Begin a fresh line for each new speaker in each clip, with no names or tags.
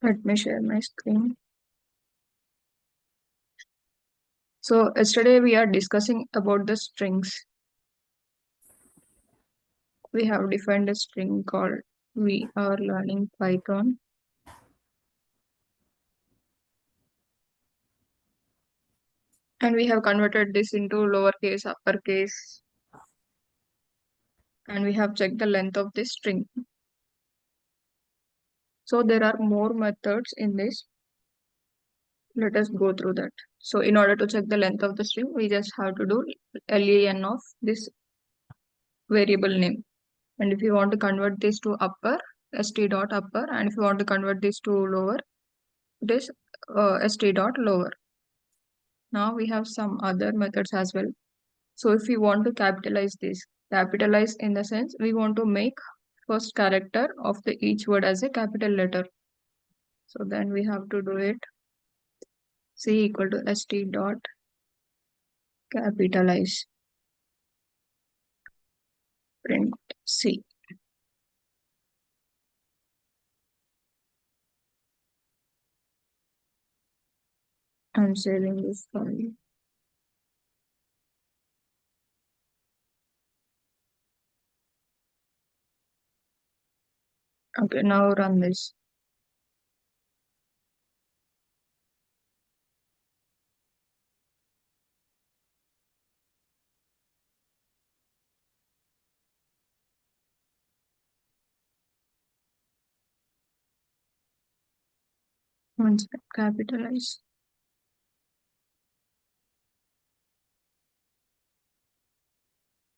Let me share my screen. So yesterday we are discussing about the strings. We have defined a string called we are learning Python. And we have converted this into lowercase, uppercase, and we have checked the length of this string. So there are more methods in this. Let us go through that. So in order to check the length of the string, we just have to do len of this variable name. And if you want to convert this to upper, st dot upper, and if you want to convert this to lower, it is st dot lower. Now we have some other methods as well. So if we want to capitalize in the sense we want to make first character of the each word as a capital letter. So then we have to do it c equal to st dot capitalize print c. I'm saving this file. Okay, now run this. Once capitalize.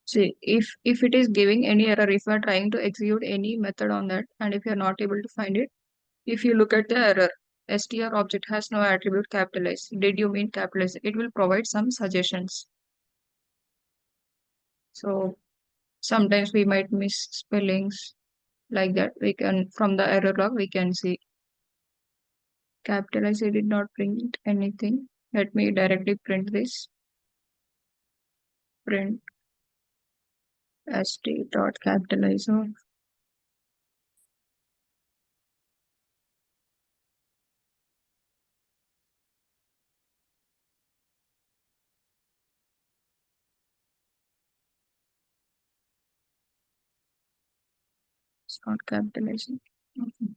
See, if it is giving any error, if you are trying to execute any method on that, and if you are not able to find it, if you look at the error, str object has no attribute capitalize. Did you mean capitalize? It will provide some suggestions. So sometimes we might miss spellings like that. We can, from the error log, we can see capitalize. It did not print anything. Let me directly print this. Print st dot capitalize. Oh, it's not capitalizing. Okay.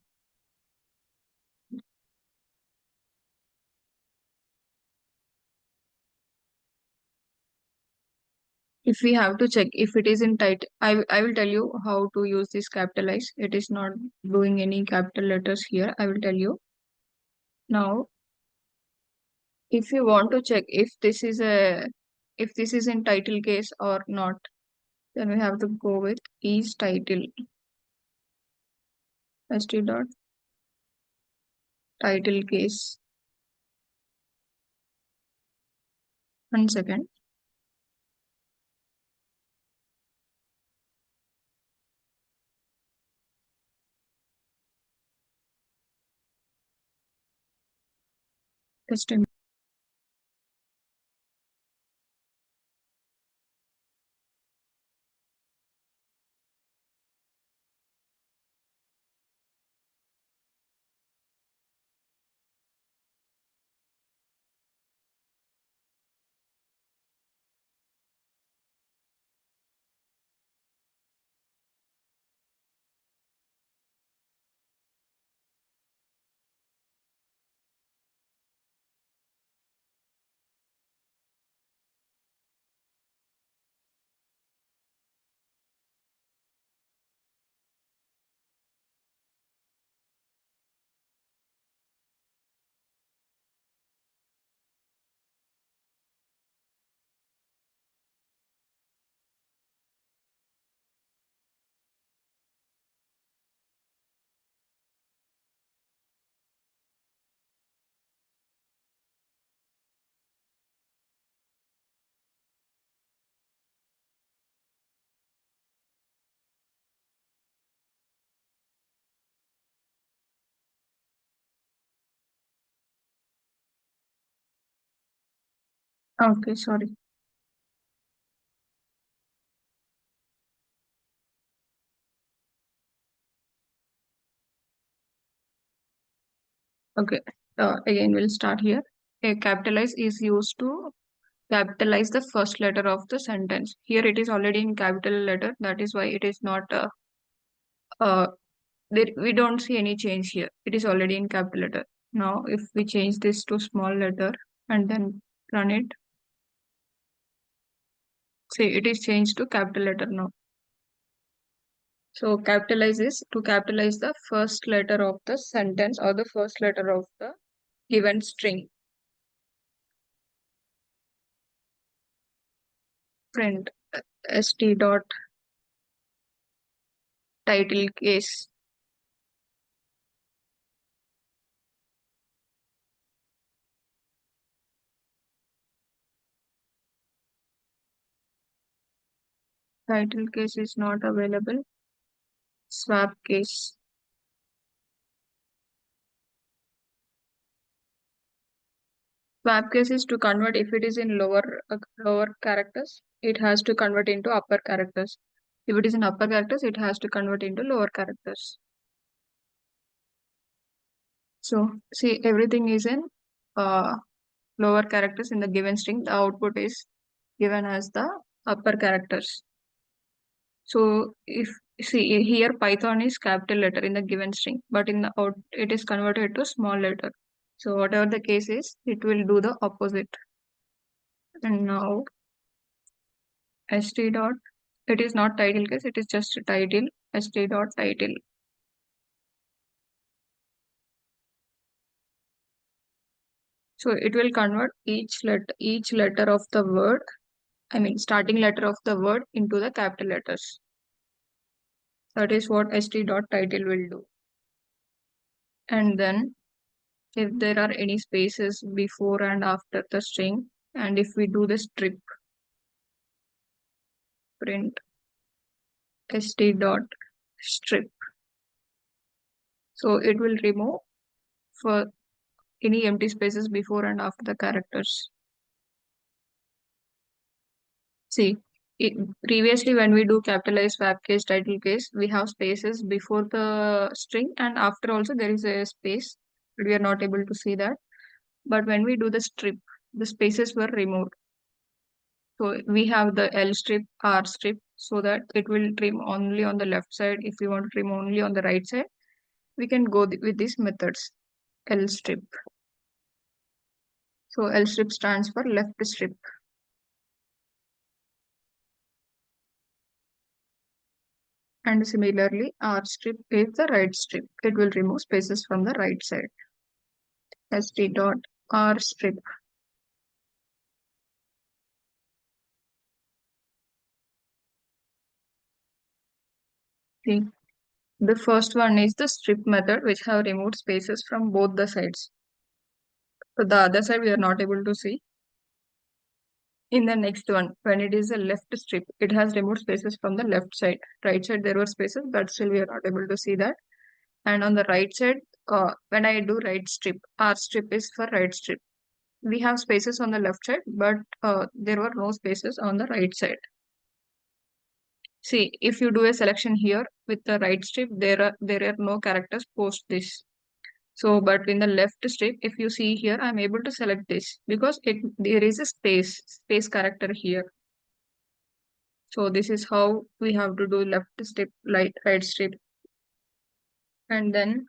If we have to check if it is in title, I will tell you how to use this capitalize. It is not doing any capital letters here. I will tell you. Now, if you want to check if this is in title case or not, then we have to go with is title st dot title case. 1 second. Just a Okay, sorry. Okay. Again, we'll start here. A capitalize is used to capitalize the first letter of the sentence. Here it is already in capital letter. That is why it is not, we don't see any change here. It is already in capital letter. Now, if we change this to small letter and then run it, see, it is changed to capital letter now. So capitalize is to capitalize the first letter of the sentence or the first letter of the given string. Print st dot title case. Title case is not available. Swap case. Swap case is to convert if it is in lower characters, it has to convert into upper characters. If it is in upper characters, it has to convert into lower characters. So see, everything is in uh, lower characters in the given string. The output is given as the upper characters. So if see here Python is capital letter in the given string, but in the out it is converted to small letter. So whatever the case is, it will do the opposite. And now st dot, it is not title case, it is just a title, st dot title. So it will convert each letter of the word, I mean starting letter of the word into the capital letters. That is what st dot title will do. And then if there are any spaces before and after the string, and if we do the strip print st dot strip, so it will remove for any empty spaces before and after the characters. See, previously when we do capitalize swap case, title case, we have spaces before the string and after also there is a space, but we are not able to see that. But when we do the strip, the spaces were removed. So we have the L strip, R strip, so that it will trim only on the left side. If we want to trim only on the right side, we can go with these methods. L strip. So L strip stands for left strip. And similarly, R strip is the right strip. It will remove spaces from the right side. st dot R strip. See, the first one is the strip method, which have removed spaces from both the sides. So the other side we are not able to see. In the next one, when it is a left strip, it has removed spaces from the left side. Right side there were spaces, but still we are not able to see that. And on the right side, when I do right strip, R strip is for right strip. We have spaces on the left side, but there were no spaces on the right side. See, if you do a selection here with the right strip, there are no characters post this. So, but in the left strip, if you see here, I'm able to select this because there is a space character here. So this is how we have to do left strip, right strip. And then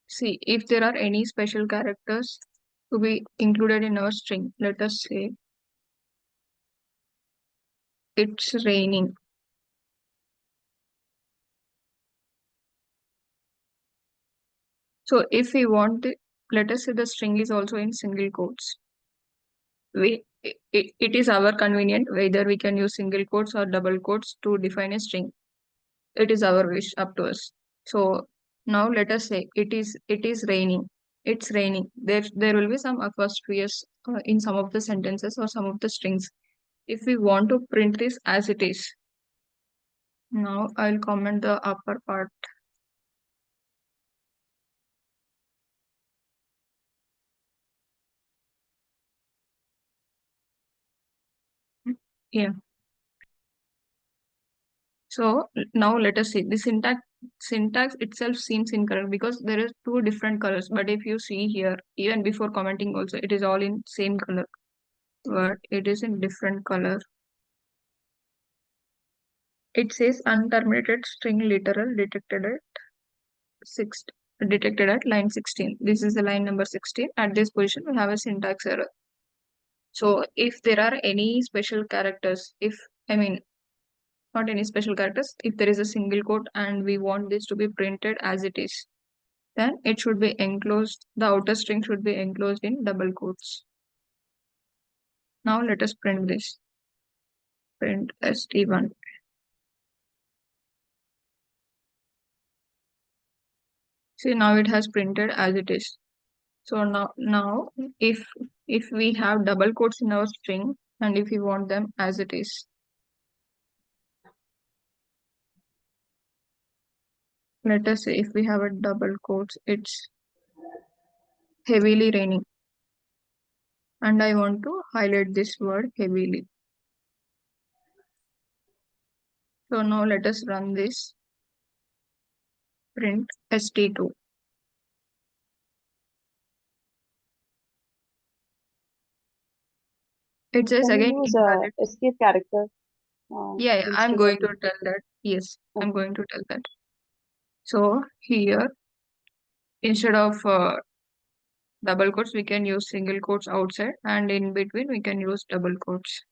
see if there are any special characters to be included in our string. Let us say it's raining. So if we want, let us say the string is also in single quotes. It is our convenient whether we can use single quotes or double quotes to define a string. It is our wish, up to us. So now let us say it is raining. It's raining. There will be some apostrophes in some of the sentences or some of the strings. If we want to print this as it is, now I'll comment the upper part. Yeah. So now let us see the syntax. syntax itself seems incorrect because there is two different colors. But if you see here, even before commenting also, it is all in same color, but it is in different color. It says unterminated string literal six detected at line 16. This is the line number 16. At this position, we have a syntax error. So if there are any special characters, if I mean not any special characters, if there is a single quote and we want this to be printed as it is, then it should be enclosed, the outer string should be enclosed in double quotes. Now let us print this. Print st1. See, now it has printed as it is. So now if we have double quotes in our string and if we want them as it is, let us say if we have a double quotes, it's heavily raining. And I want to highlight this word heavily. So now let us run this print st2. It says
Can
again
you use
invalid.
escape character
Yeah, I'm
instead
going
of
to tell that. Yes, I'm
okay.
going to tell that. So here, instead of double quotes, we can use single quotes outside, and in between, we can use double quotes.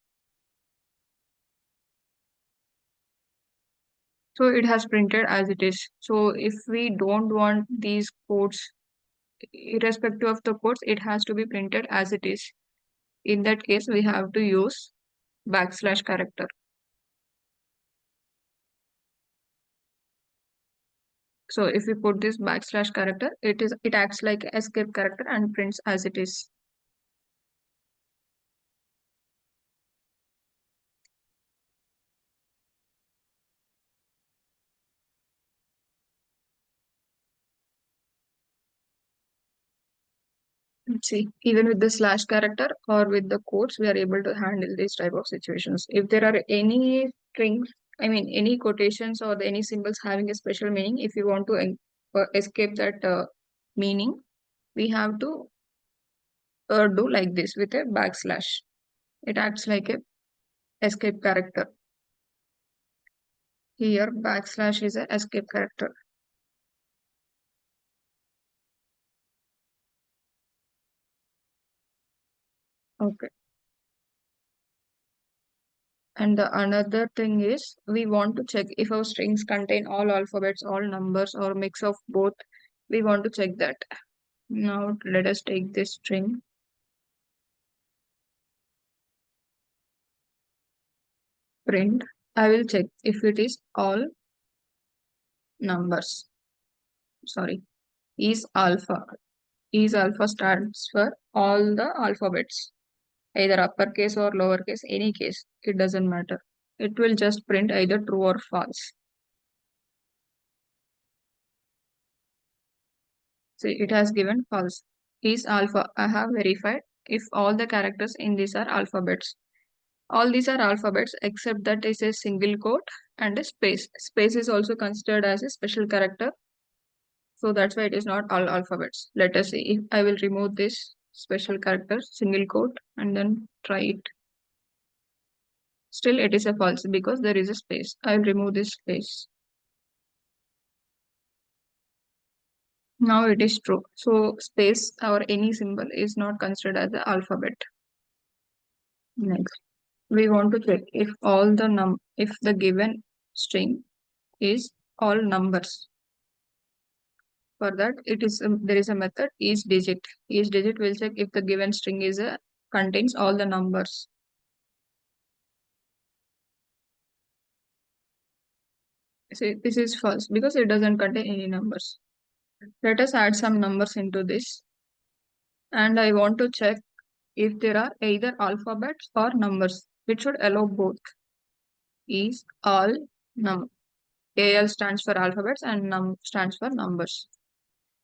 So it has printed as it is. So if we don't want these quotes, irrespective of the quotes, it has to be printed as it is. In that case, we have to use backslash character. So if we put this backslash character, it acts like escape character and prints as it is. Let's see, even with the slash character or with the quotes, we are able to handle these type of situations. If there are any strings, I mean, any quotations or any symbols having a special meaning, if you want to escape that meaning, we have to do like this with a backslash. It acts like a escape character. Here, backslash is a escape character. Okay. And the another thing is we want to check if our strings contain all alphabets, all numbers, or mix of both. We want to check that. Now let us take this string, print. I will check if it is all numbers. Sorry, is alpha. Is alpha stands for all the alphabets, either uppercase or lowercase, any case. It doesn't matter. It will just print either true or false. See, it has given false. Is alpha. I have verified if all the characters in these are alphabets. All these are alphabets except that is a single quote and a space. Space is also considered as a special character. So that's why it is not all alphabets. Let us see if I will remove this special character, single quote, and then try it. Still it is a false because there is a space. I will remove this space. Now it is true. So space or any symbol is not considered as the alphabet. Next, we want to check if all the if the given string is all numbers. For that, it is there is a method each digit. Each digit will check if the given string is a contains all the numbers. See, this is false because it doesn't contain any numbers. Let us add some numbers into this, and I want to check if there are either alphabets or numbers. It should allow both. Is all num. AL stands for alphabets and num stands for numbers.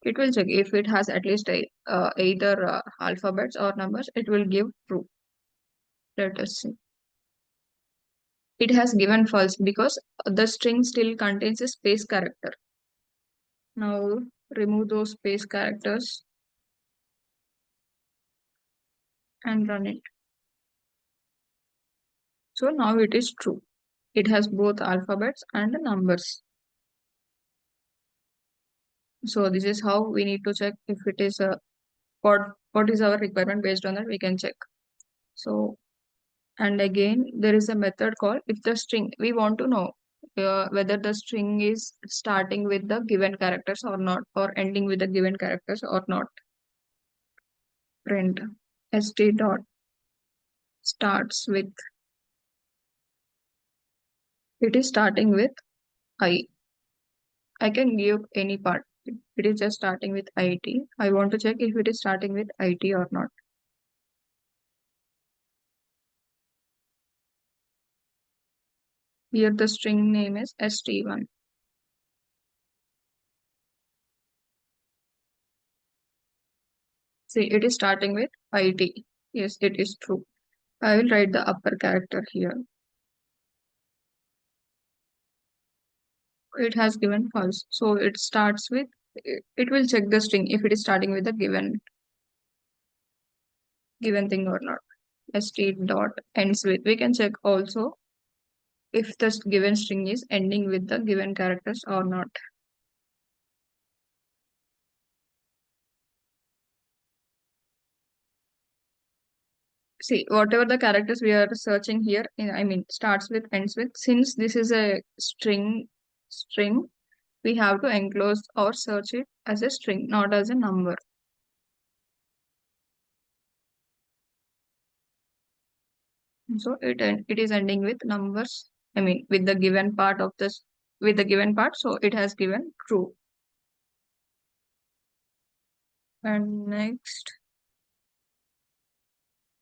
It will check if it has at least either alphabets or numbers. It will give true. Let us see. It has given false because the string still contains a space character. Now remove those space characters and run it. So now it is true. It has both alphabets and numbers. So this is how we need to check if it is a what is our requirement. Based on that we can check. So, and again there is a method called if the string, we want to know whether the string is starting with the given characters or not, or ending with the given characters or not. Print st dot starts with, it is starting with I can give any part. It is just starting with IT. I want to check if it is starting with IT or not. Here the string name is st1. See, it is starting with IT. Yes, it is true. I will write the upper character here. It has given false. So it starts with, it will check the string if it is starting with a given thing or not. St dot ends with. We can check also if the given string is ending with the given characters or not. See, whatever the characters we are searching here, I mean, starts with, ends with. Since this is a string, we have to enclose or search it as a string, not as a number. So it is ending with numbers. I mean, with the given part of this, with the given part. So it has given true. And next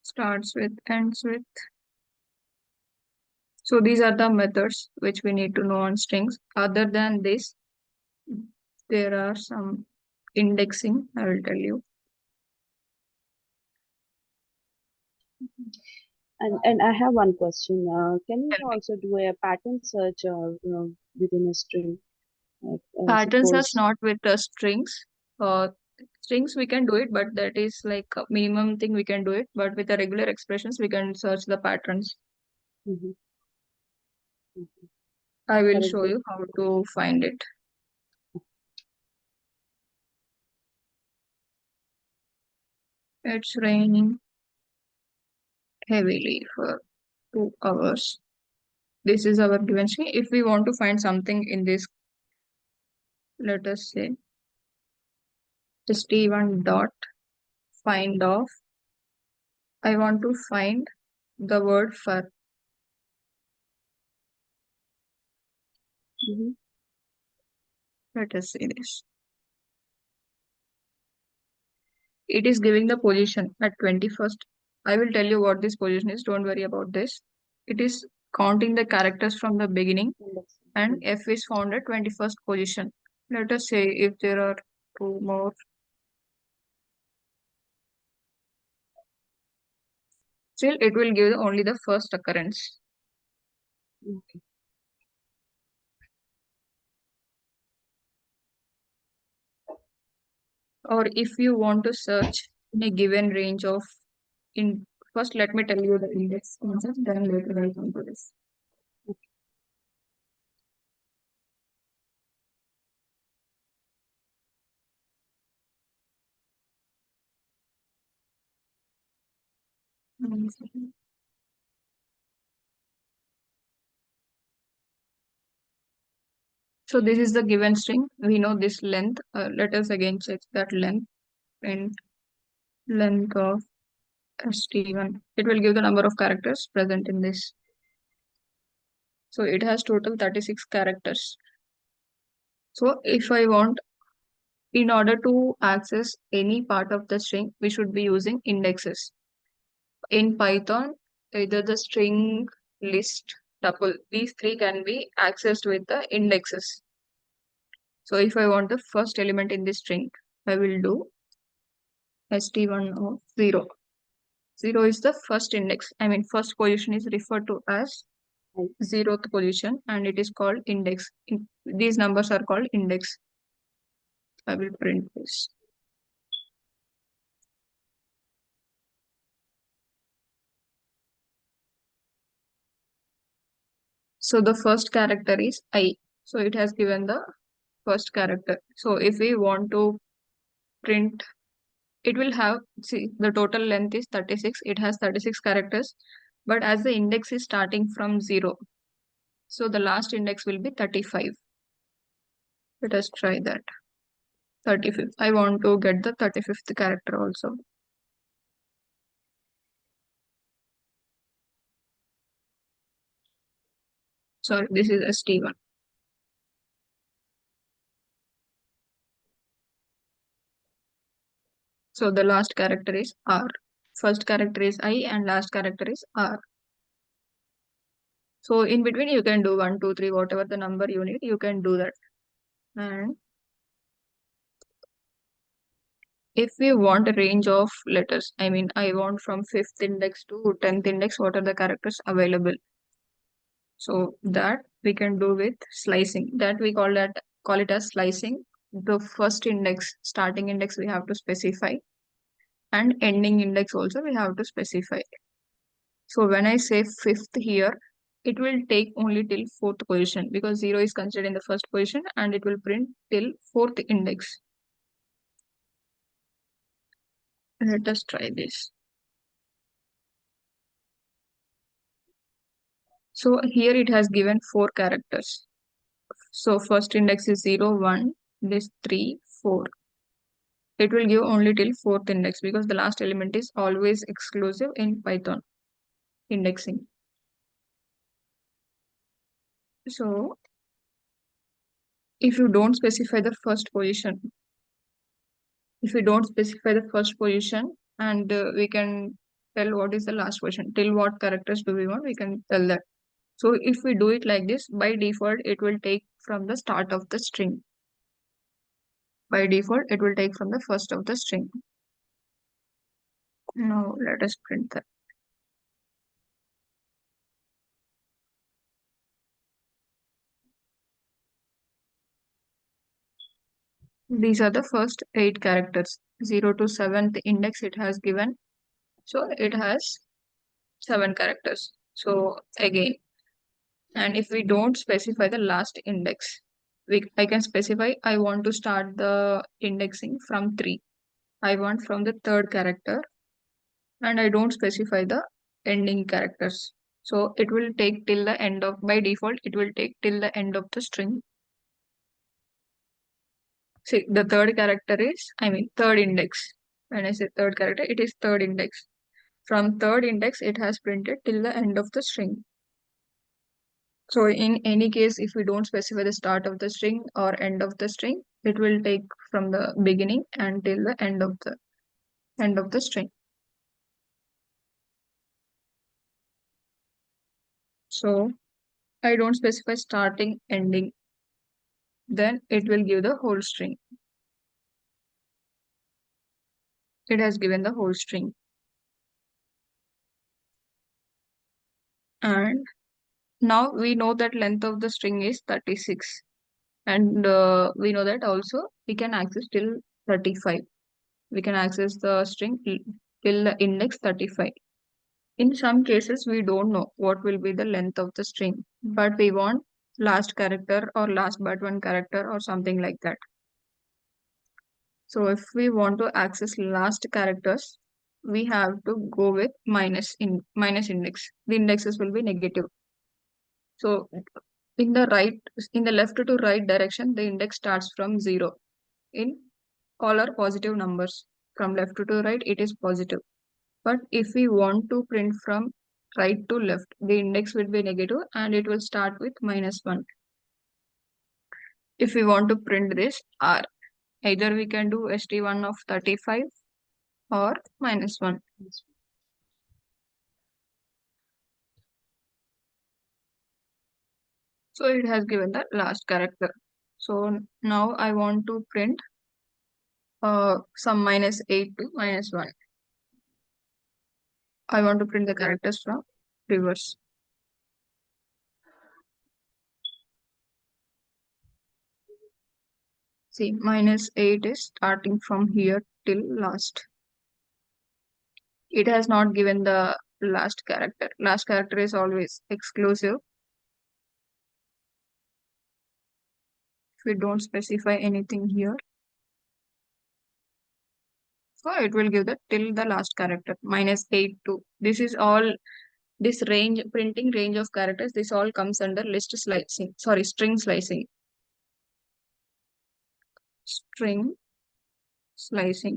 starts with, ends with. So these are the methods which we need to know on strings. Other than this, there are some indexing. I will tell you.
And I have one question. Can you also do a pattern search within a string?
Pattern search
Suppose.
not with the strings. Uh, Strings we can do it, but that is like a minimum thing we can do it. But with the regular expressions, we can search the patterns.
Mhm.
I will
For
show
example,
you how to find it. It's raining heavily for 2 hours. This is our given string. If we want to find something in this, let us say st1 dot find of. I want to find the word for.
mhm.
Let us see this. It is giving the position at 21st. I will tell you what this position is. Don't worry about this. It is counting the characters from the beginning, and
Mhm.
F is found at 21st position. Let us say if there are two more. Still, it will give only the first occurrence.
Okay.
Or if you want to search in a given range of, in first let me tell you the index concept, then later I'll come to this. One second. So this is the given string. We know this length. Let us again check that length and length of st1. It will give the number of characters present in this. So it has total 36 characters. So if I want, in order to access any part of the string, we should be using indexes. In Python, either the string, list, tuple, these three can be accessed with the indexes. So if I want the first element in this string, I will do st1 of 0. 0 is the first index. I mean, first position is referred to as
Right.
0th position and it is called index. These numbers are called index. I will print this. So the first character is I. So it has given the first character. So if we want to print, it will have, see, the total length is 36. It has 36 characters. But as the index is starting from 0, so the last index will be 35. Let us try that. 35th. I want to get the 35th character also. Sorry, this is ST1. So the last character is R. First character is I and last character is R. So in between you can do 1, 2, 3, whatever the number you need, you can do that. And if we want a range of letters, I mean, I want from 5th index to 10th index, what are the characters available? So that we can do with slicing. That we call it as slicing. The first index, starting index, we have to specify, and ending index also we have to specify. So when I say 5th here, it will take only till 4th position because 0 is considered in the first position and it will print till 4th index. Let us try this. So here it has given 4 characters. So first index is 0, 1, this 3, 4. It will give only till 4th index because the last element is always exclusive in Python indexing. So if you don't specify the first position, if we don't specify the first position, and we can tell what is the last position, till what characters do we want, we can tell that. So if we do it like this, by default, it will take from the start of the string. By default, it will take from the first of the string. Now let us print that. These are the first 8 characters. 0 to 7th index it has given. So it has 7 characters. So again, and if we don't specify the last index, I can specify I want to start the indexing from 3. I want from the third character, and I don't specify the ending characters. So it will take till the end of, by default, it will take till the end of the string. See, the third character is, I mean, third index. When I say third character, it is third index. From third index, it has printed till the end of the string. So in any case, if we don't specify the start of the string or end of the string, it will take from the beginning until the end of the string. So I don't specify starting, ending, then it will give the whole string. It has given the whole string. And now we know that length of the string is 36. And we know that also we can access till 35. We can access the string till the index 35. In some cases, we don't know what will be the length of the string, but we want last character or last but one character or something like that. So if we want to access last characters, we have to go with minus index. The indexes will be negative. So in the right, in the left to right direction, the index starts from 0. In all are positive numbers. From left to right, it is positive. But if we want to print from right to left, the index will be negative and it will start with -1. If we want to print this R, either we can do ST1 of 35 or -1. So it has given the last character. So now I want to print some -8 to -1. I want to print the characters from reverse. See, -8 is starting from here till last. It has not given the last character. Last character is always exclusive. If we don't specify anything here, so it will give the till the last character, -8 to. This is all, this range, printing range of characters, this all comes under list slicing, sorry, string slicing. String slicing.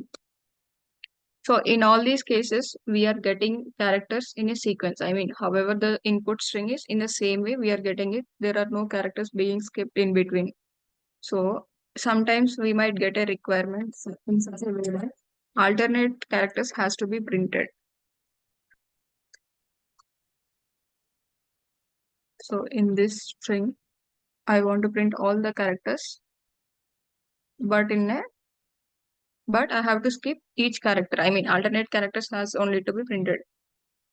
So in all these cases, we are getting characters in a sequence. I mean, however the input string is, in the same way we are getting it. There are no characters being skipped in between. So sometimes we might get a requirement in such a way that alternate characters has to be printed. So in this string, I want to print all the characters, but but I have to skip each character. I mean, alternate characters has only to be printed.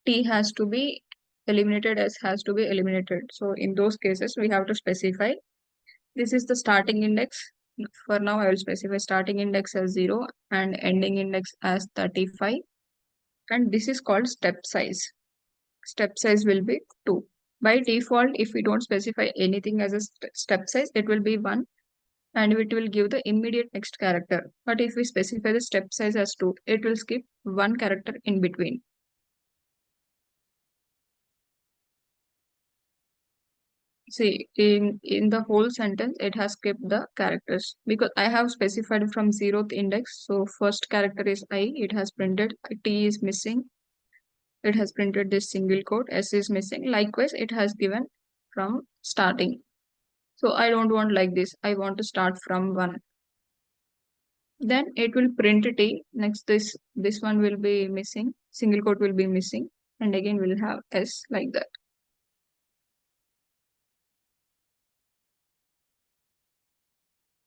T has to be eliminated, S has to be eliminated. So in those cases, we have to specify. This is the starting index. For now, I will specify starting index as 0 and ending index as 35. And this is called step size. Step size will be 2. By default, if we don't specify anything as a step size, it will be 1 and it will give the immediate next character. But if we specify the step size as 2, it will skip one character in between. See, in the whole sentence, it has skipped the characters because I have specified from 0th index. So first character is I, it has printed, T is missing, it has printed this single quote, S is missing. Likewise, it has given from starting. So I don't want like this. I want to start from 1. Then it will print T. Next, this one will be missing. Single quote will be missing. And again, we'll have S like that.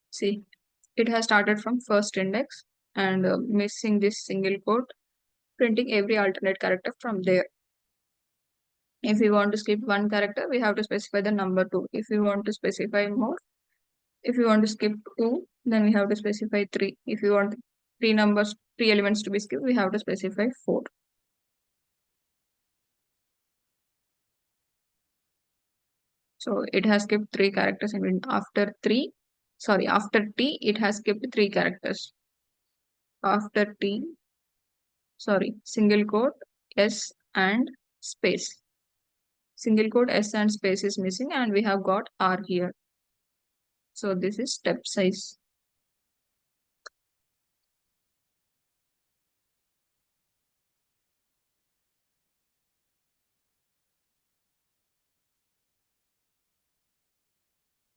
See, it has started from first index and missing this single quote, printing every alternate character from there. If we want to skip one character, we have to specify the number 2. If we want to specify more, if we want to skip 2, then we have to specify 3. If we want 3 elements to be skipped, we have to specify 4. So it has skipped 3 characters and after after T, it has skipped 3 characters. After T, single quote, S and space. Single quote S and space is missing and we have got R here. So this is step size.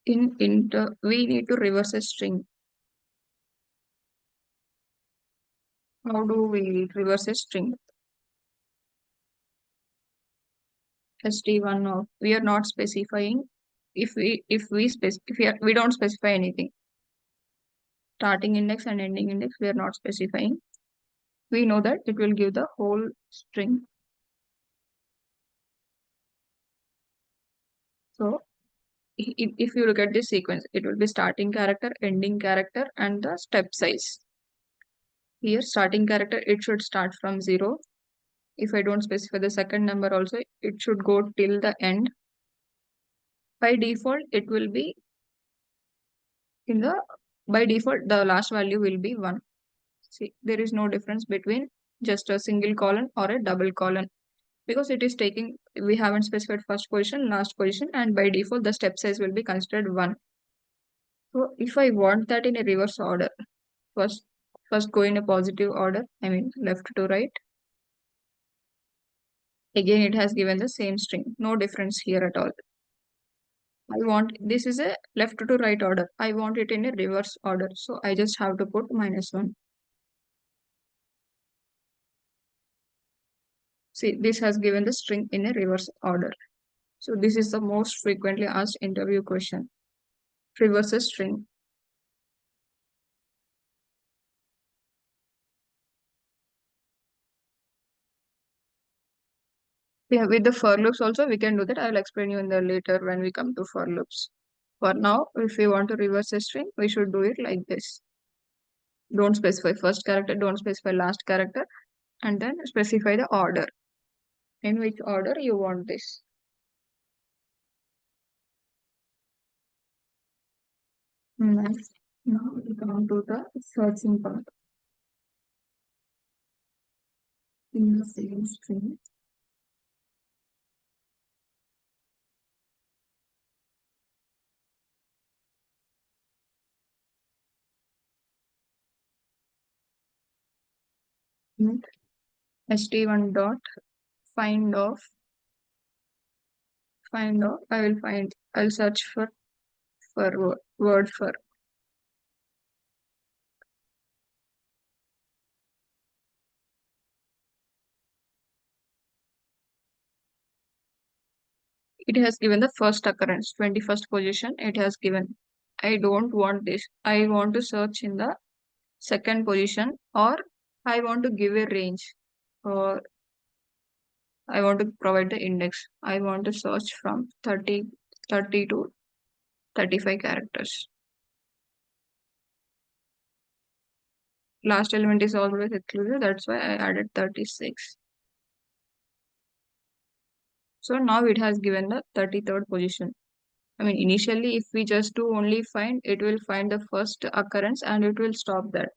In inter, we need to reverse a string. How do we reverse a string? st1 of, we are not specifying. If we don't specify anything, starting index and ending index, we are not specifying. We know that it will give the whole string. So if you look at this sequence, it will be starting character, ending character, and the step size. Here, starting character, it should start from 0. If I don't specify the second number also, it should go till the end. By default, it will be by default, the last value will be 1. See, there is no difference between just a single colon or a double colon because it is taking, we haven't specified first position, last position, and by default, the step size will be considered 1. So if I want that in a reverse order, first, first go in a positive order, I mean left to right. Again, it has given the same string, no difference here at all. I want, this is a left to right order. I want it in a reverse order. So I just have to put -1. See, this has given the string in a reverse order. So this is the most frequently asked interview question. Reverse a string. Yeah, with the for loops also we can do that. I will explain you in the later when we come to for loops. For now, if we want to reverse a string, we should do it like this. Don't specify first character, don't specify last character, and then specify the order. In which order you want this. Next, now we come to the searching part. In the same string, st1 dot find of I'll search for word for. It has given the first occurrence, 21st position. It has given. I don't want this. I want to search in the second position, or I want to give a range, or I want to provide the index. I want to search from 30 to 35 characters. Last element is always exclusive. That's why I added 36. So now it has given the 33rd position. I mean, initially, if we just do only find, it will find the first occurrence and it will stop that.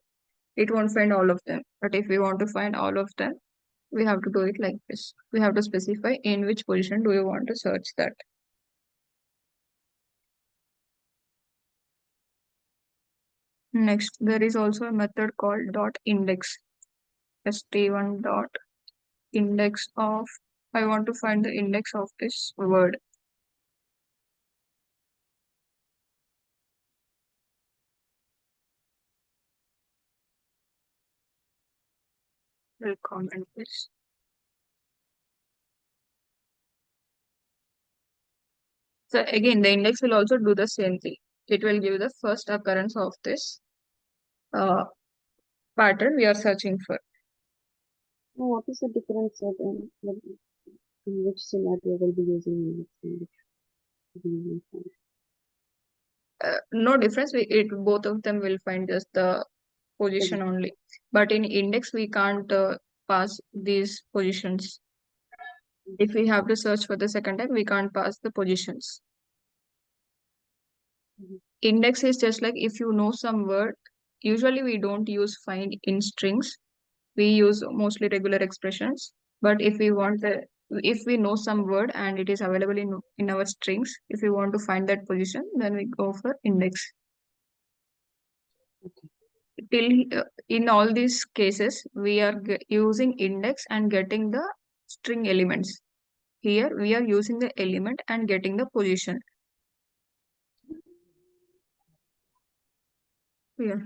It won't find all of them. But if we want to find all of them, we have to do it like this. We have to specify in which position do you want to search that. Next, there is also a method called dot index. st1 dot index of. I want to find the index of this word. Will comment this. So again, the index will also do the same thing. It will give the first occurrence of this uh, pattern we are searching for.
Now, what is the difference in which scenario will be using in which will be using?
No difference. Both of them will find just the position only. But in index, we can't pass these positions. If we have to search for the second time, we can't pass the positions.
Mhm.
Index is just like if you know some word. Usually, we don't use find in strings. We use mostly regular expressions. But if we know some word and it is available in our strings, if we want to find that position, then we go for index.
Okay.
In all these cases, we are using index and getting the string elements. Here, we are using the element and getting the position. Yeah.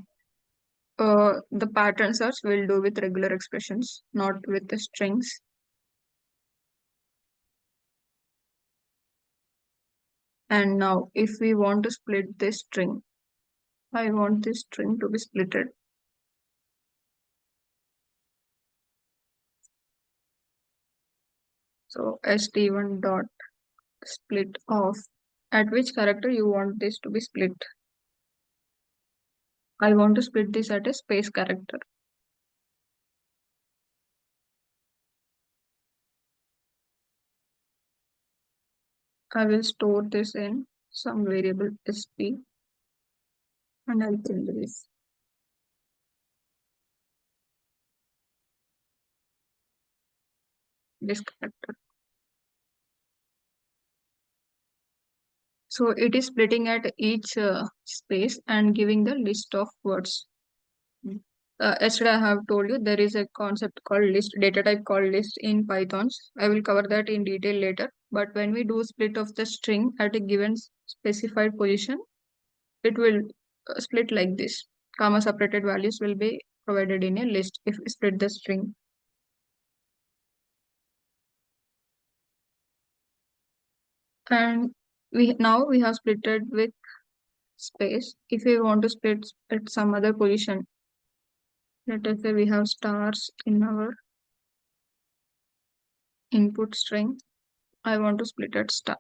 The pattern search will do with regular expressions, not with the strings. And now, if we want to split this string, I want this string to be splitted. So st1 dot split of. At which character you want this to be split? I want to split this at a space character. I will store this in some variable sp and I'll change this character. So it is splitting at each space and giving the list of words. Yesterday I have told you there is a concept called list, data type called list in Pythons. I will cover that in detail later. But when we do split of the string at a given specified position, it will split like this. Comma separated values will be provided in a list if we split the string. And we have splitted with space. If we want to split at some other position, let us say we have stars in our input string. I want to split at star.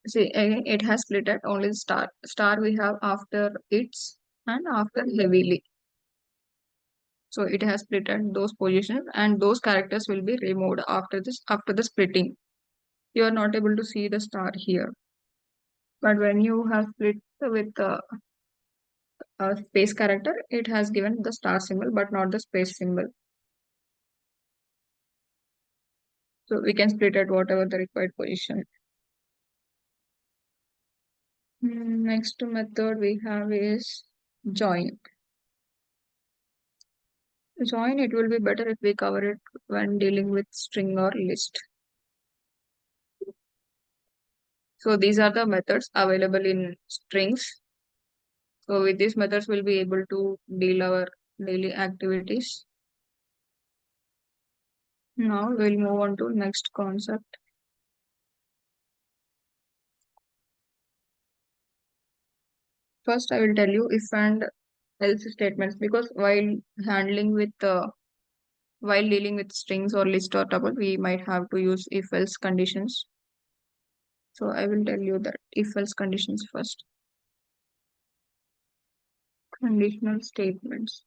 See, again, it has split at only star. Star we have after its and after heavily. So it has split at those positions, and those characters will be removed after this, after the splitting. You are not able to see the star here. But when you have split with a space character, it has given the star symbol, but not the space symbol. So we can split at whatever the required position. Next method we have is join. Join, it will be better if we cover it when dealing with string or list. So these are the methods available in strings. So with these methods, we'll be able to deal our daily activities. Now we'll move on to next concept. First, I will tell you if and else statements, because handling with while dealing with strings or list or tuple, we might have to use if else conditions. So I will tell you that if else conditions first. Conditional statements.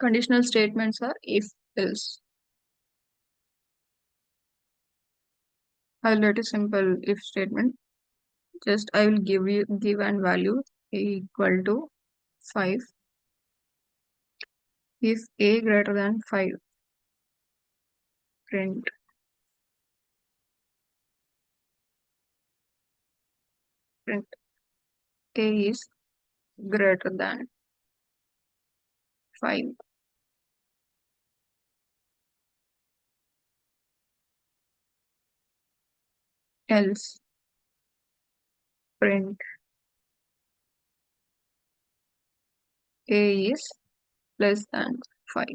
Conditional statements are if else. I'll write a simple if statement. Just I will give an value equal to 5 if a greater than 5. Print print a is greater than 5. Else print a is less than 5.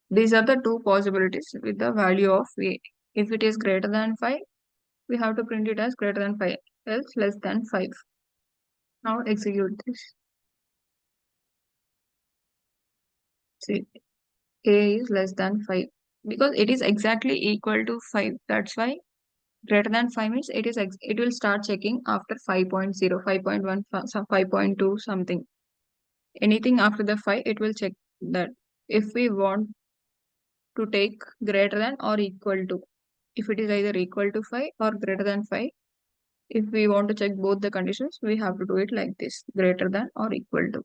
These are the two possibilities with the value of a. If it is greater than 5, we have to print it as greater than 5, else less than 5. Now execute this. See, a is less than 5 because it is exactly equal to 5. That's why greater than 5 means it will start checking after 5.0, 5.1, 5.2 something. Anything after the 5, it will check that. If we want to take greater than or equal to, if it is either equal to 5 or greater than 5, if we want to check both the conditions, we have to do it like this, greater than or equal to.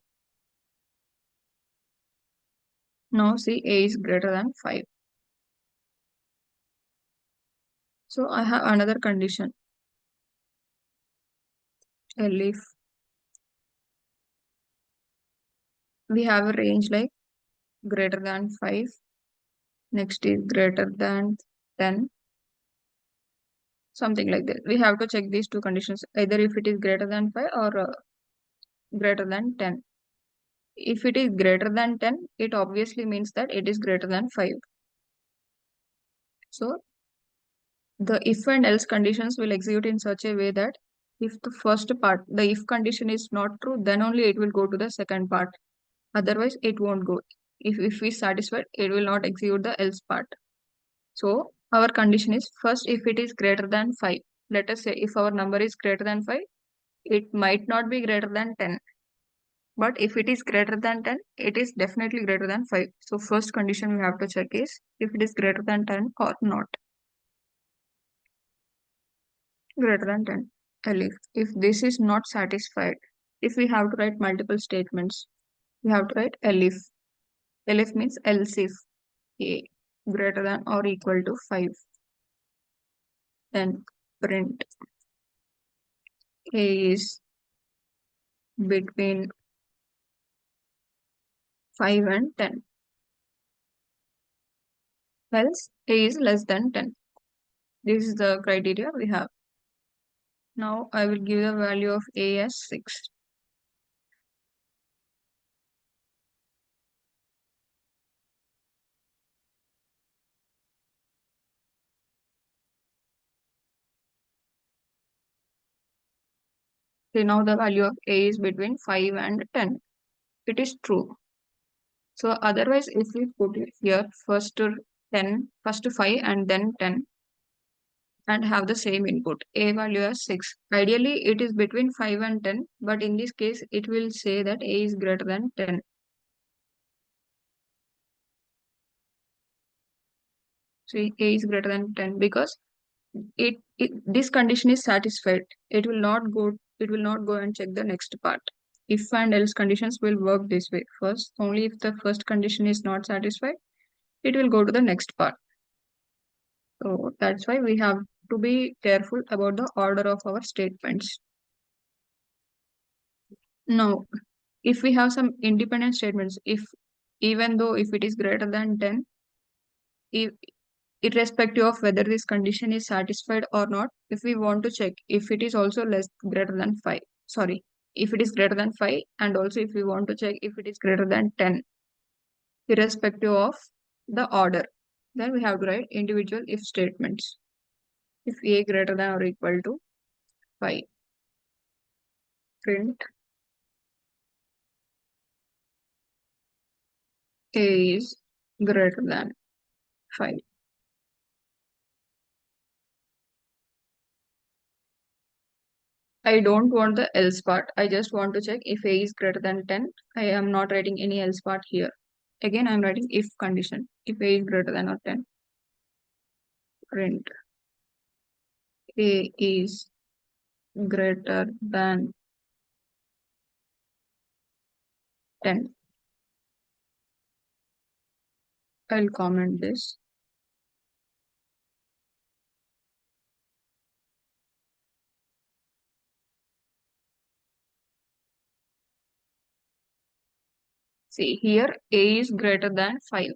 Now see, a is greater than 5. So I have another condition. If we have a range like greater than 5, next is greater than 10, something like that. We have to check these two conditions, either if it is greater than 5 or greater than 10. If it is greater than 10, it obviously means that it is greater than 5. So the if and else conditions will execute in such a way that if the first part, the if condition is not true, then only it will go to the second part. Otherwise, it won't go. If we satisfied, it will not execute the else part. So our condition is first if it is greater than 5. Let us say if our number is greater than 5, it might not be greater than 10. But if it is greater than 10, it is definitely greater than 5. So first condition we have to check is if it is greater than 10 or not. Greater than 10. If this is not satisfied, if we have to write multiple statements, we have to write elif. Elif means else if a greater than or equal to 5. Then print a is between 5 and 10. Else a is less than 10. This is the criteria we have. Now I will give the value of a as 6. Okay, now the value of a is between 5 and 10. it is true. So otherwise, if we put it here first to 10, first to 5 and then 10 and have the same input, A value as 6. Ideally, it is between 5 and 10, but in this case, it will say that A is greater than 10. So A is greater than 10 because this condition is satisfied. It will not go and check the next part. If and else conditions will work this way. First, only if the first condition is not satisfied, it will go to the next part. So that's why we have to be careful about the order of our statements. Now, if we have some independent statements, if even though if it is greater than 10, if, irrespective of whether this condition is satisfied or not, if we want to check if it is also less greater than 5, sorry, if it is greater than 5, and also if we want to check if it is greater than 10, irrespective of the order, then we have to write individual if statements. If A greater than or equal to 5, print A is greater than 5. I don't want the else part. I just want to check if A is greater than 10. I am not writing any else part here. Again, I'm writing if condition. If A is greater than or 10, print A is greater than 10. I'll comment this. See here, A is greater than 5.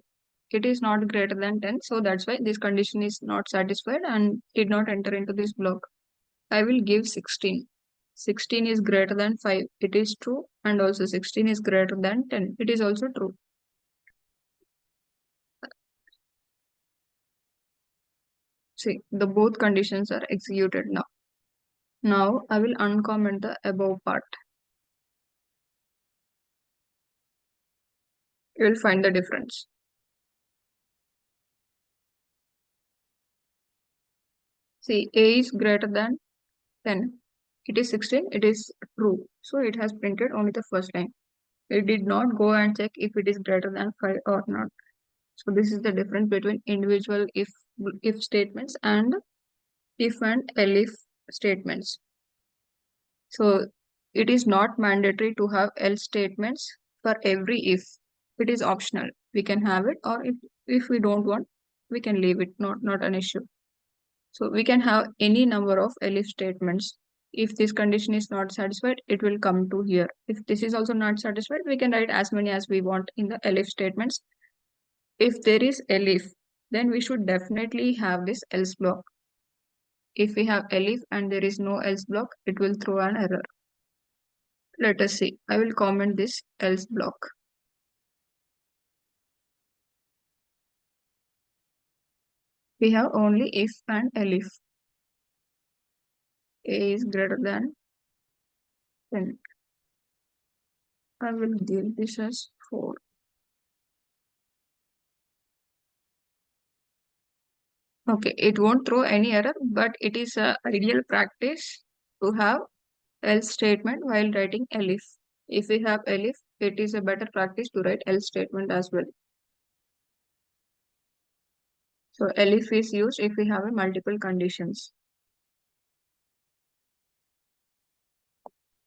It is not greater than 10. So that's why this condition is not satisfied and did not enter into this block. I will give 16. 16 is greater than 5. It is true. And also 16 is greater than 10. It is also true. See, the both conditions are executed now. Now I will uncomment the above part. You will find the difference. See, A is greater than 10. It is 16. It is true. So it has printed only the first line. It did not go and check if it is greater than 5 or not. So this is the difference between individual if statements and if and elif statements. So it is not mandatory to have else statements for every if. It is optional. We can have it, or if we don't want, we can leave it, not an issue. So we can have any number of elif statements. If this condition is not satisfied, it will come to here. If this is also not satisfied, we can write as many as we want in the elif statements. If there is elif, then we should definitely have this else block. If we have elif and there is no else block, it will throw an error. Let us see. I will comment this else block. We have only if and elif. A is greater than 10. I will give this as 4. Okay, it won't throw any error, but it is a ideal practice to have else statement while writing elif. If we have elif, it is a better practice to write else statement as well. So elif is used if we have a multiple conditions.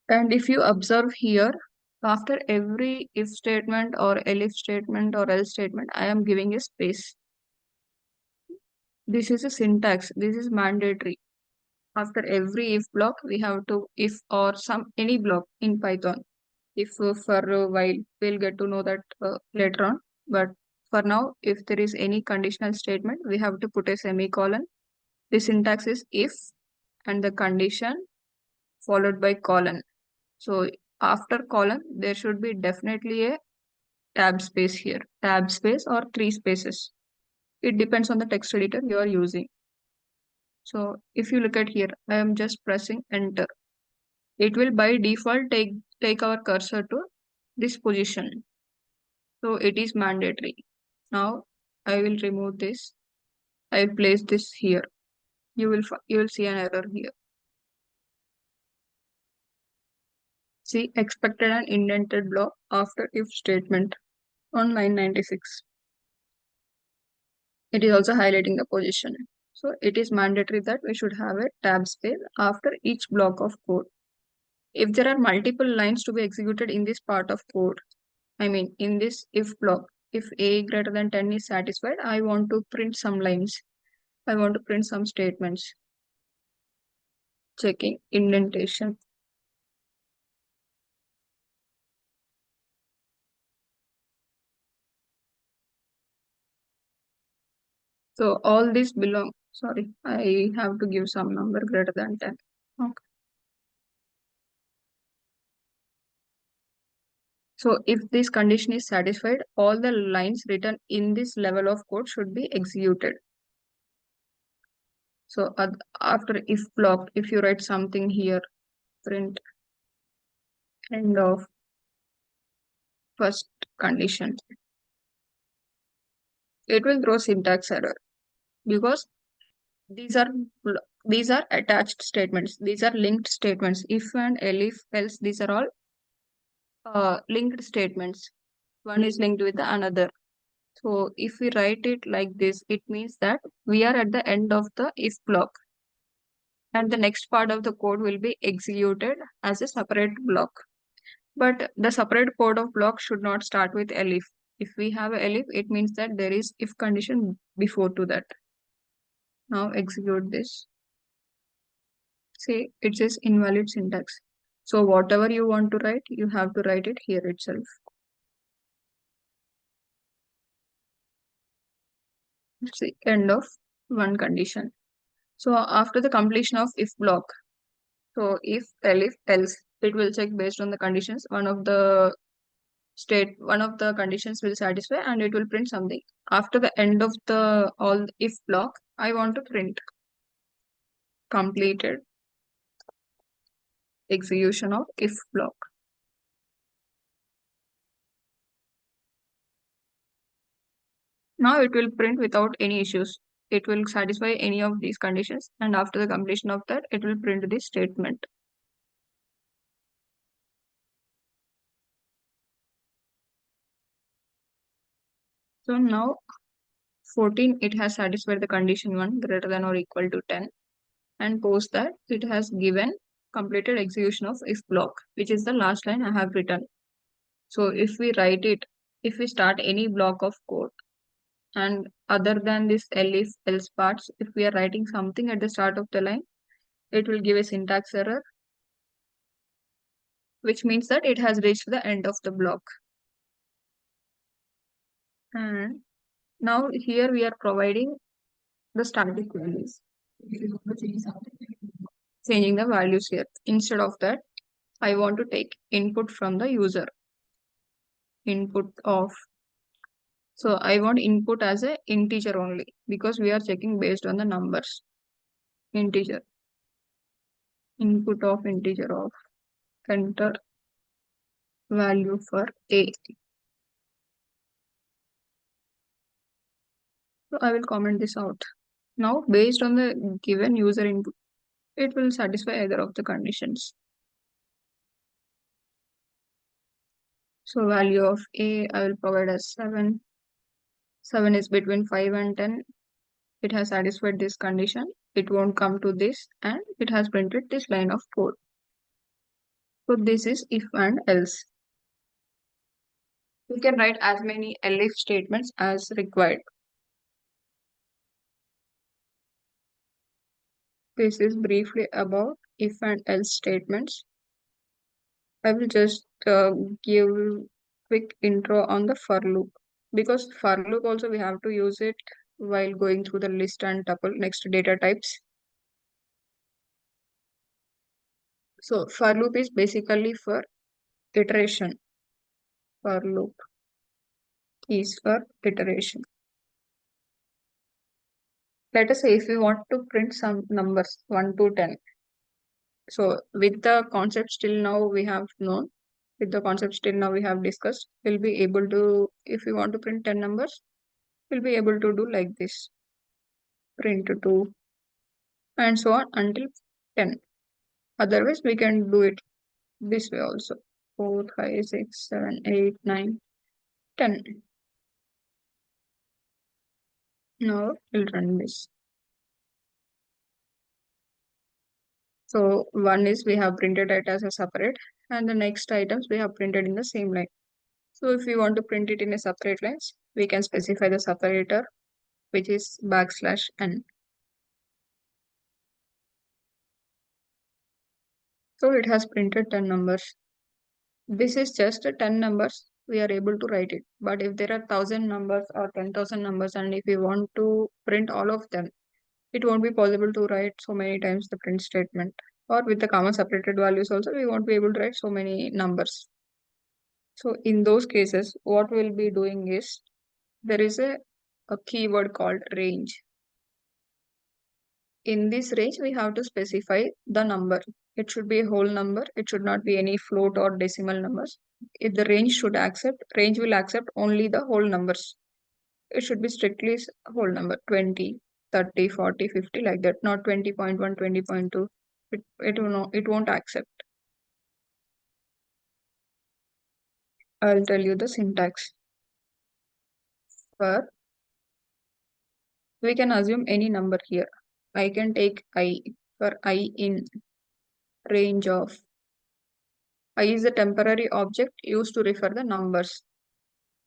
And if you observe here, after every if statement or elif statement or else statement, I am giving a space. This is a syntax. This is mandatory. After every if block, we have to if or any block in Python. If for a while, we'll get to know that later on. But for now, if there is any conditional statement, we have to put a semicolon. The syntax is if and the condition followed by colon. So after colon, there should be definitely a tab space here, tab space or 3 spaces. It depends on the text editor you are using. So if you look at here, I am just pressing enter. It will by default take our cursor to this position. So it is mandatory. Now I will remove this. I will place this here. You will see an error here. See expected and indented block after if statement on line 96. It is also highlighting the position. So it is mandatory that we should have a tab space after each block of code. If there are multiple lines to be executed in this part of code, I mean in this if block, if a greater than 10 is satisfied, I want to print some lines. I want to print some statements. Checking indentation. So all these belong, sorry, I have to give some number greater than 10. Okay. So if this condition is satisfied, all the lines written in this level of code should be executed. So after if block, if you write something here, print end of first condition, it will throw syntax error because these are these are attached statements. These are linked statements. If and elif else, these are all linked statements. One is linked with the another. So if we write it like this, it means that we are at the end of the if block, and the next part of the code will be executed as a separate block. But the separate code of block should not start with elif. If we have a elif, it means that there is if condition before to that. Now execute this. Say it says invalid syntax. So whatever you want to write, you have to write it here itself. See end of one condition. So after the completion of if block, so if elif else, it will check based on the conditions. One of the conditions will satisfy and it will print something. After the end of the all if block, I want to print completed execution of if block. Now it will print without any issues. It will satisfy any of these conditions, and after the completion of that, it will print this statement. So now 14, it has satisfied the condition 1 greater than or equal to 10, and post that it has given completed execution of if block, which is the last line I have written. So if we write it, if we start any block of code, and other than this elif else parts, if we are writing something at the start of the line, it will give a syntax error, which means that it has reached the end of the block. And now here we are providing the static values. If you want to change something, changing the values here. Instead of that, I want to take input from the user. Input of. So I want input as a integer only because we are checking based on the numbers. Integer. Input of integer of. Enter value for a. So I will comment this out. Now based on the given user input, it will satisfy either of the conditions. So value of a I will provide as 7. 7 is between 5 and 10. It has satisfied this condition. It won't come to this and it has printed this line of code. So this is if and else. You can write as many elif statements as required. This is briefly about if and else statements. I will just give quick intro on the for loop, because for loop also we have to use it while going through the list and tuple next data types. So for loop is basically for iteration. For loop is for iteration. Let us say if we want to print some numbers 1 to 10. So with the concept still now we have known, with the concepts till now we have discussed, we'll be able to, if we want to print 10 numbers, we'll be able to do like this, print 2 and so on until 10. Otherwise, we can do it this way also. 4, 5, 6, 7, 8, 9, 10. Now we'll run this. So one is we have printed it as a separate, and the next items we have printed in the same line. So if we want to print it in a separate lines, we can specify the separator, which is \n. So it has printed 10 numbers. This is just 10 numbers. We are able to write it. But if there are 1000 numbers or 10,000 numbers, and if we want to print all of them, it won't be possible to write so many times the print statement. Or with the comma separated values also, we won't be able to write so many numbers. So in those cases, what we'll be doing is there is a keyword called range. In this range, we have to specify the number. It should be a whole number. It should not be any float or decimal numbers. If the range will accept only the whole numbers. It should be strictly whole number, 20, 30, 40, 50, like that, not 20.1, 20.2. It won't accept. I'll tell you the syntax. For we can assume any number here. I can take I for I in range of. I is a temporary object used to refer the numbers,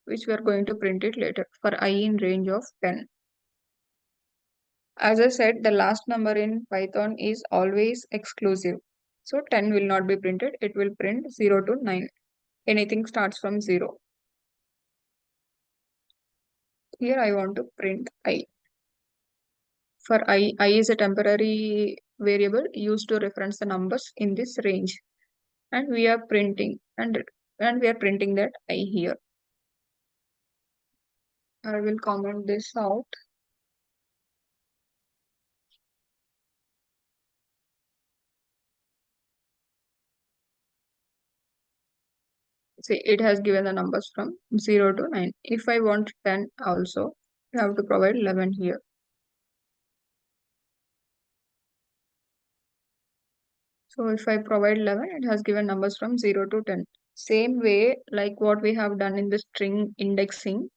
which we are going to print it later, for I in range of 10. As I said, the last number in Python is always exclusive. So 10 will not be printed. It will print 0 to 9. Anything starts from 0. Here I want to print I. For I is a temporary variable used to reference the numbers in this range. And we are printing and we are printing that I here. I will comment this out. See, it has given the numbers from 0 to 9. If I want 10 also, I have to provide 11 here. So if I provide 11, it has given numbers from 0 to 10. Same way, like what we have done in the string indexing.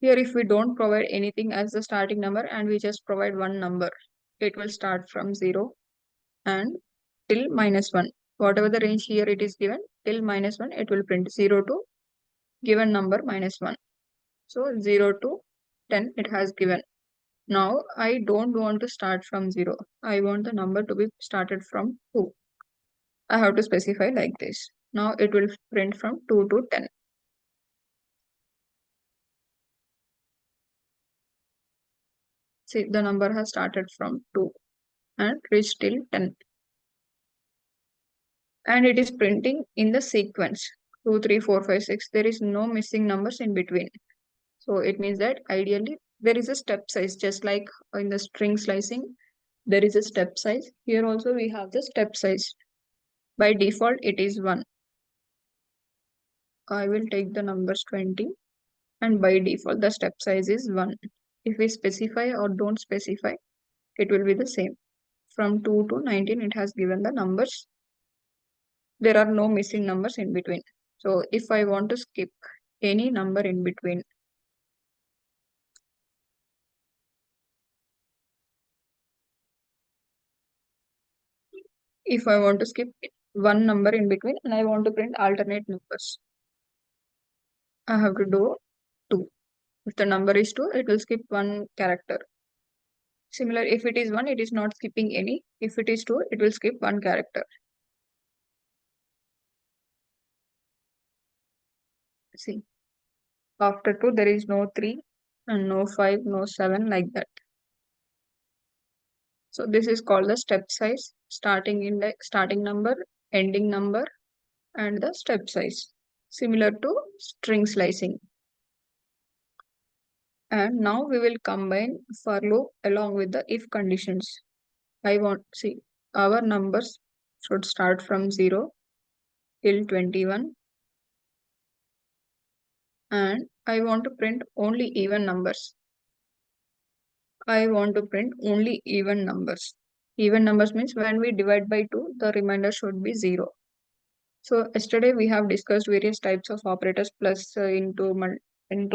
Here, if we don't provide anything as the starting number and we just provide one number, it will start from 0 and till -1. Whatever the range here it is given, till -1, it will print 0 to given number -1. So 0 to 10 it has given. Now I don't want to start from 0. I want the number to be started from 2. I have to specify like this. Now it will print from 2 to 10. See, the number has started from 2 and reached till 10. And it is printing in the sequence 2, 3, 4, 5, 6. There is no missing numbers in between. So it means that ideally there is a step size, just like in the string slicing, there is a step size. Here also we have the step size. By default, it is 1. I will take the numbers 20, and by default, the step size is 1. If we specify or don't specify, it will be the same. From 2 to 19, it has given the numbers. There are no missing numbers in between. So if I want to skip any number in between, if I want to skip one number in between and I want to print alternate numbers, I have to do 2. If the number is 2, it will skip one character. Similar, if it is 1, it is not skipping any. If it is 2, it will skip one character. See, after 2, there is no 3 and no 5, no 7, like that. So this is called the step size, starting index, starting number, ending number, and the step size, similar to string slicing. And now we will combine for loop along with the if conditions. I want, see, our numbers should start from 0 till 21, and I want to print only even numbers. I want to print only even numbers. Even numbers means when we divide by 2, the remainder should be 0. So yesterday we have discussed various types of operators, plus, into,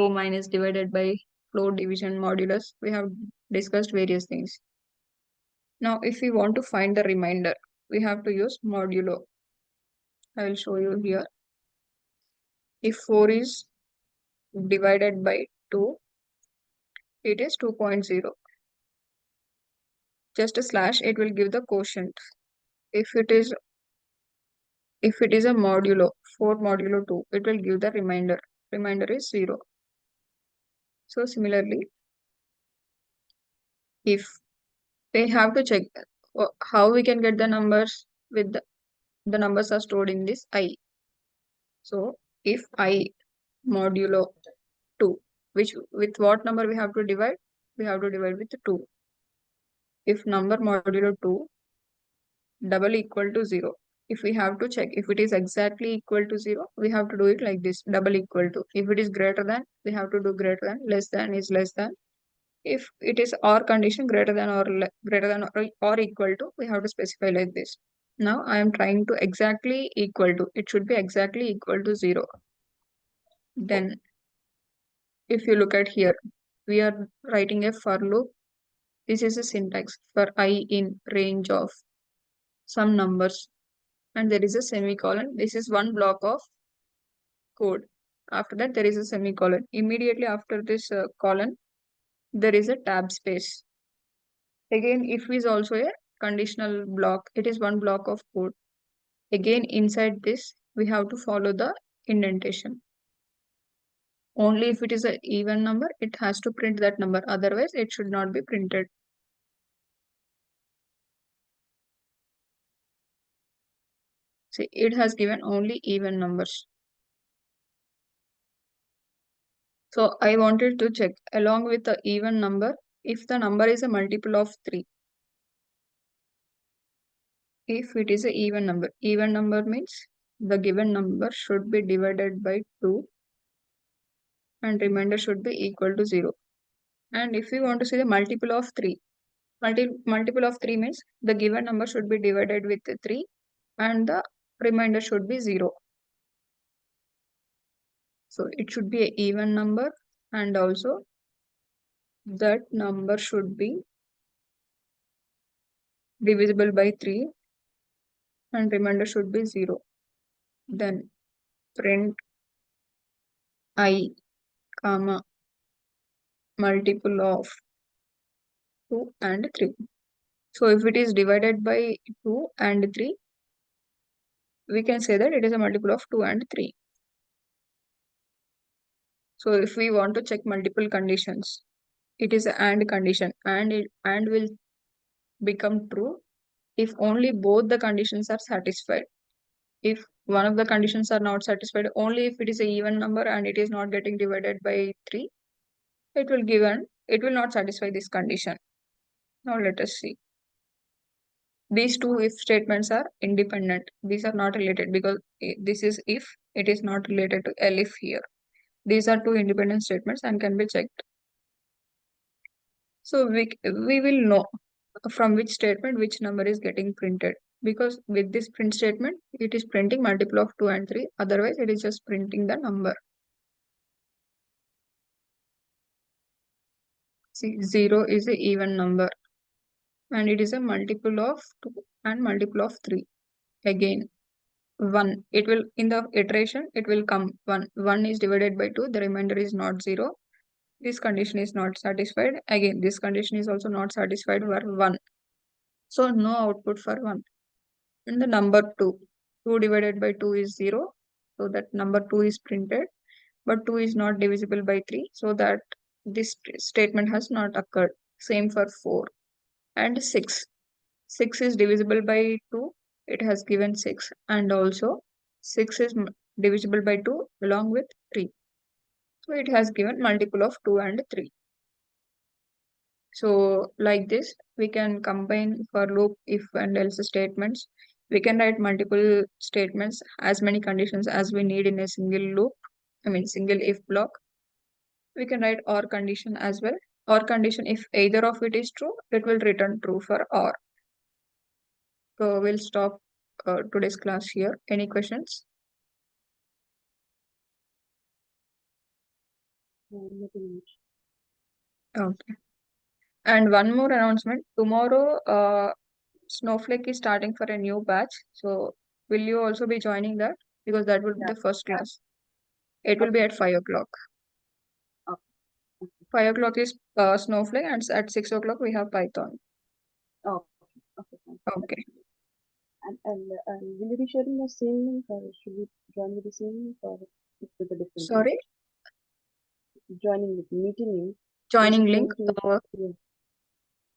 minus, divided by, float, division, modulus. We have discussed various things. Now if we want to find the remainder, we have to use modulo. I will show you here. If 4 is divided by 2, it is 2.0. Just a slash, it will give the quotient. If it is a modulo 4 modulo 2, it will give the remainder. Remainder is 0. So similarly, if they have to check how we can get the numbers with the numbers are stored in this I. So if I modulo 2, which with what number we have to divide? We have to divide with 2. If number modulo 2 double equal to 0, if we have to check if it is exactly equal to 0, we have to do it like this: double equal to. If it is greater than, we have to do greater than. Less than is less than. If it is or condition, greater than or greater than or equal to, we have to specify like this. Now I am trying to exactly equal to. It should be exactly equal to 0. Then if you look at here, we are writing a for loop. This is a syntax for I in range of some numbers, and there is a semicolon. This is one block of code. After that, there is a semicolon. Immediately after this colon, there is a tab space. Again, if is also a conditional block. It is one block of code. Again, inside this, we have to follow the indentation. Only if it is an even number, it has to print that number. Otherwise, it should not be printed. See, it has given only even numbers. So I wanted to check along with the even number, if the number is a multiple of 3. If it is an even number means the given number should be divided by 2 and remainder should be equal to 0. And if we want to see the multiple of 3, multiple of 3 means the given number should be divided with 3 and the remainder should be 0. So it should be an even number, and also that number should be divisible by 3 and remainder should be 0. Then print I, comma, multiple of 2 and 3. So if it is divided by 2 and 3, we can say that it is a multiple of 2 and 3. So if we want to check multiple conditions, it is an AND condition, and AND will become true if only both the conditions are satisfied. If one of the conditions are not satisfied, only if it is an even number and it is not getting divided by 3, it will not satisfy this condition. Now let us see. These two if statements are independent. These are not related, because this is if, it is not related to elif here. These are two independent statements and can be checked. So we will know from which statement which number is getting printed, because with this print statement, it is printing multiple of 2 and 3. Otherwise, it is just printing the number. See, 0 is a even number and it is a multiple of 2 and multiple of 3. Again, 1, it will, in the iteration, it will come 1. 1 is divided by 2, the remainder is not 0. This condition is not satisfied. Again, this condition is also not satisfied for 1. So no output for 1. And the number 2. 2 divided by 2 is 0. So that number 2 is printed. But 2 is not divisible by 3. So that this statement has not occurred. Same for 4. And 6. 6 is divisible by 2. It has given 6. And also 6 is divisible by 2 along with 3. So it has given multiple of 2 and 3. So like this, we can combine for loop, if and else statements We can write multiple statements, as many conditions as we need in a single loop, single if block. We can write or condition as well. Or condition, if either of it is true, it will return true for or. So we'll stop today's class here. Any questions?
Nothing much.
Okay. And one more announcement. Tomorrow, Snowflake is starting for a new batch. So will you also be joining that? Because that will be
Yeah.
the first class. It will be
Okay.
at 5 o'clock.
Okay. Okay.
5 o'clock is Snowflake, and at 6 o'clock we have Python.
Okay. Okay. Fine. That's
Okay.
fine. And will you be sharing the same link, or should we join with the same link, or with a different link?
Sorry,
Joining with meeting link, is
joining
it
link.
going to be, yeah,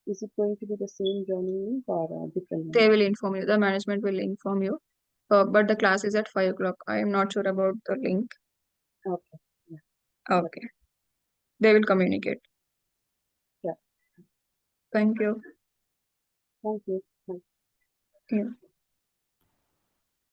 is it going to be the same joining link or a different link?
They will inform you. The management will inform you. But the class is at 5 o'clock. I am not sure about the link.
Okay. Yeah. That's
Okay. They will communicate.
yeah.
Thank you.
Thank you. Thank
Yeah.